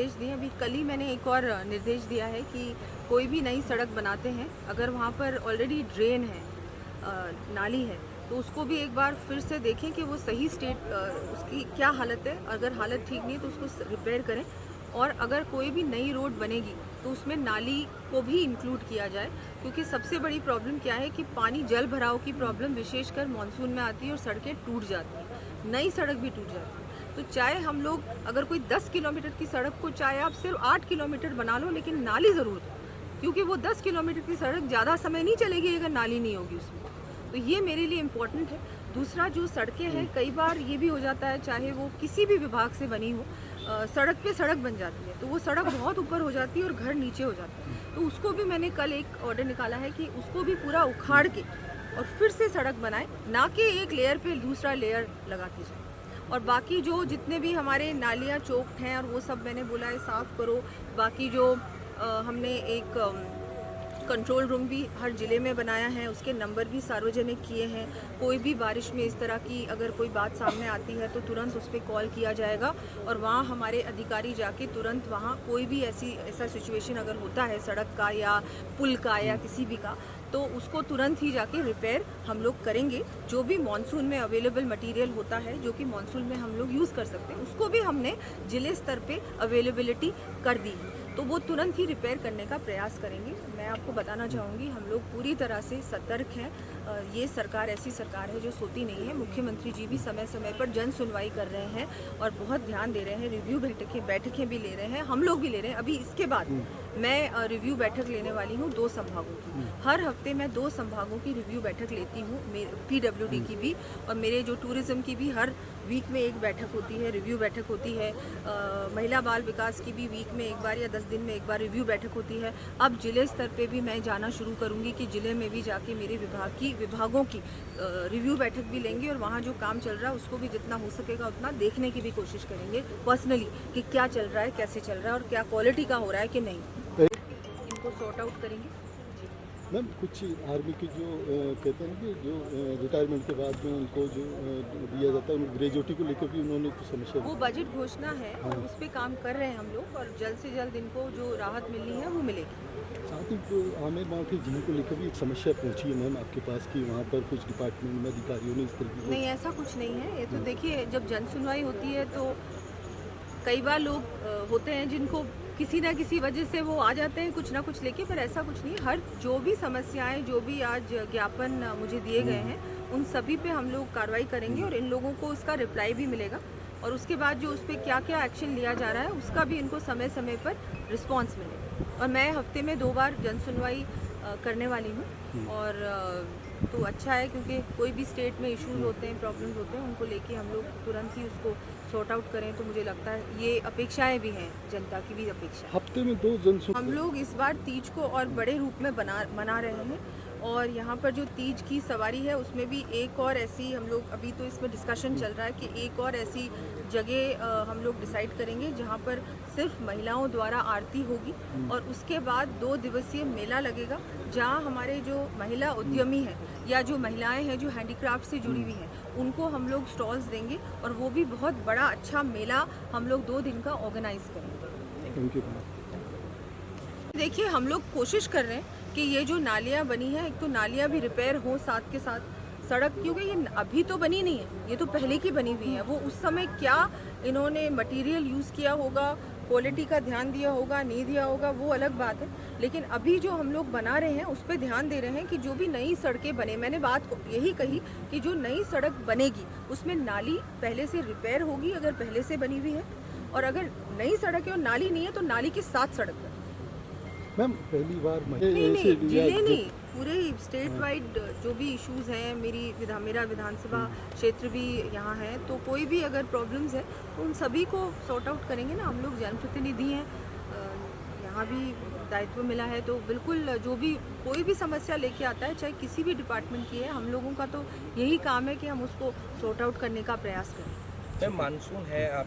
निर्देश दिए। अभी कल ही मैंने एक और निर्देश दिया है कि कोई भी नई सड़क बनाते हैं, अगर वहाँ पर ऑलरेडी ड्रेन है, नाली है, तो उसको भी एक बार फिर से देखें कि वो सही स्टेट उसकी क्या हालत है। अगर हालत ठीक नहीं है तो उसको रिपेयर करें। और अगर कोई भी नई रोड बनेगी तो उसमें नाली को भी इंक्लूड किया जाए, क्योंकि सबसे बड़ी प्रॉब्लम क्या है कि पानी जल भराव की प्रॉब्लम विशेषकर मानसून में आती है और सड़कें टूट जाती हैं, नई सड़क भी टूट जाती है। तो चाहे हम लोग अगर कोई 10 किलोमीटर की सड़क को चाहे आप सिर्फ 8 किलोमीटर बना लो, लेकिन नाली ज़रूर दो, क्योंकि वो 10 किलोमीटर की सड़क ज़्यादा समय नहीं चलेगी अगर नाली नहीं होगी उसमें। तो ये मेरे लिए इम्पोर्टेंट है। दूसरा, जो सड़कें हैं, कई बार ये भी हो जाता है, चाहे वो किसी भी विभाग से बनी हो, सड़क पे सड़क बन जाती है तो वो सड़क बहुत ऊपर हो जाती है और घर नीचे हो जाता है। तो उसको भी मैंने कल एक ऑर्डर निकाला है कि उसको भी पूरा उखाड़ के और फिर से सड़क बनाए, ना कि एक लेयर पे दूसरा लेयर लगाते जाए। और बाकी जो जितने भी हमारे नालियाँ चौक हैं और वो सब मैंने बोला है साफ़ करो। बाकी जो हमने एक कंट्रोल रूम भी हर ज़िले में बनाया है, उसके नंबर भी सार्वजनिक किए हैं। कोई भी बारिश में इस तरह की अगर कोई बात सामने आती है तो तुरंत उस पर कॉल किया जाएगा और वहाँ हमारे अधिकारी जाके तुरंत वहाँ कोई भी ऐसा सिचुएशन अगर होता है सड़क का या पुल का या किसी भी का, तो उसको तुरंत ही जाके रिपेयर हम लोग करेंगे। जो भी मॉनसून में अवेलेबल मटेरियल होता है जो कि मॉनसून में हम लोग यूज़ कर सकते हैं, उसको भी हमने ज़िले स्तर पे अवेलेबिलिटी कर दी है, तो वो तुरंत ही रिपेयर करने का प्रयास करेंगे। मैं आपको बताना चाहूँगी, हम लोग पूरी तरह से सतर्क हैं। ये सरकार ऐसी सरकार है जो सोती नहीं है। मुख्यमंत्री जी भी समय समय पर जन सुनवाई कर रहे हैं और बहुत ध्यान दे रहे हैं। रिव्यू बैठकें भी ले रहे हैं, हम लोग भी ले रहे हैं। अभी इसके बाद मैं रिव्यू बैठक लेने वाली हूँ 2 संभागों की। हर हफ्ते मैं 2 संभागों की रिव्यू बैठक लेती हूँ, PWD की भी और मेरे जो टूरिज़्म की भी हर वीक में एक बैठक होती है, रिव्यू बैठक होती है। महिला बाल विकास की भी वीक में एक बार या 10 दिन में एक बार रिव्यू बैठक होती है। अब जिले स्तर पे भी मैं जाना शुरू करूँगी कि ज़िले में भी जाके मेरे विभागों की रिव्यू बैठक भी लेंगे और वहाँ जो काम चल रहा है उसको भी जितना हो सकेगा उतना देखने की भी कोशिश करेंगे पर्सनली कि क्या चल रहा है, कैसे चल रहा है और क्या क्वालिटी का हो रहा है कि नहीं, इनको सॉर्ट आउट करेंगे। मैम, कुछ आर्मी के जो कहते हैं कि जो रिटायरमेंट के बाद में उनको जो दिया जाता है, ग्रेजुएटी को लेकर भी उन्होंने कुछ समस्या। वो बजट घोषणा है और उस पर काम कर रहे हैं हम लोग और जल्द से जल्द इनको जो राहत मिलनी है वो मिलेगी। साथ ही तो आमिर गाँव के जिले को लेकर भी एक समस्या पहुंची है मैम आपके पास कि वहाँ पर कुछ डिपार्टमेंट में अधिकारियों ने इस तरह की। नहीं, ऐसा कुछ नहीं है। ये तो देखिए, जब जन सुनवाई होती है तो कई बार लोग होते हैं जिनको किसी ना किसी वजह से वो आ जाते हैं कुछ ना कुछ लेके, पर ऐसा कुछ नहीं। हर जो भी समस्याएं, जो भी आज ज्ञापन मुझे दिए गए हैं, उन सभी पे हम लोग कार्रवाई करेंगे और इन लोगों को उसका रिप्लाई भी मिलेगा और उसके बाद जो उस पर क्या क्या एक्शन लिया जा रहा है उसका भी इनको समय समय पर रिस्पॉन्स मिलेगा। और मैं हफ्ते में 2 बार जन सुनवाई करने वाली हूँ और तो अच्छा है, क्योंकि कोई भी स्टेट में इश्यूज होते हैं, प्रॉब्लम्स होते हैं, उनको लेके हम लोग तुरंत ही उसको सॉर्ट आउट करें। तो मुझे लगता है ये अपेक्षाएं भी हैं, जनता की भी अपेक्षा। हफ्ते में 2 जन हम लोग इस बार तीज को और बड़े रूप में मना रहे हैं और यहाँ पर जो तीज की सवारी है उसमें भी एक और ऐसी हम लोग, अभी तो इसमें डिस्कशन चल रहा है कि एक और ऐसी जगह हम लोग डिसाइड करेंगे जहाँ पर सिर्फ महिलाओं द्वारा आरती होगी और उसके बाद 2 दिवसीय मेला लगेगा, जहाँ हमारे जो महिला उद्यमी हैं या जो महिलाएं हैं जो हैंडीक्राफ्ट से जुड़ी हुई हैं उनको हम लोग स्टॉल्स देंगे और वो भी बहुत बड़ा अच्छा मेला हम लोग 2 दिन का ऑर्गेनाइज करेंगे। देखिए, हम लोग कोशिश कर रहे हैं कि ये जो नालियाँ बनी हैं, एक तो नालियाँ भी रिपेयर हो, साथ के साथ सड़क, क्योंकि ये अभी तो बनी नहीं है, ये तो पहले की बनी हुई है। वो उस समय क्या इन्होंने मटेरियल यूज़ किया होगा, क्वालिटी का ध्यान दिया होगा, नहीं दिया होगा, वो अलग बात है। लेकिन अभी जो हम लोग बना रहे हैं उस पर ध्यान दे रहे हैं कि जो भी नई सड़कें बने, मैंने बात यही कही कि जो नई सड़क बनेगी उसमें नाली पहले से रिपेयर होगी अगर पहले से बनी हुई है, और अगर नई सड़क है और नाली नहीं है तो नाली के साथ सड़क बने। मैम, पहली बार नहीं, जिले नहीं, पूरे स्टेट वाइड जो भी इश्यूज हैं, मेरा विधानसभा क्षेत्र भी यहाँ है, तो कोई भी अगर प्रॉब्लम्स है तो उन सभी को सॉर्ट आउट करेंगे ना। हम लोग जनप्रतिनिधि हैं, यहाँ भी दायित्व मिला है, तो बिल्कुल जो भी कोई भी समस्या लेके आता है, चाहे किसी भी डिपार्टमेंट की है, हम लोगों का तो यही काम है कि हम उसको सॉर्ट आउट करने का प्रयास करें। मानसून है आप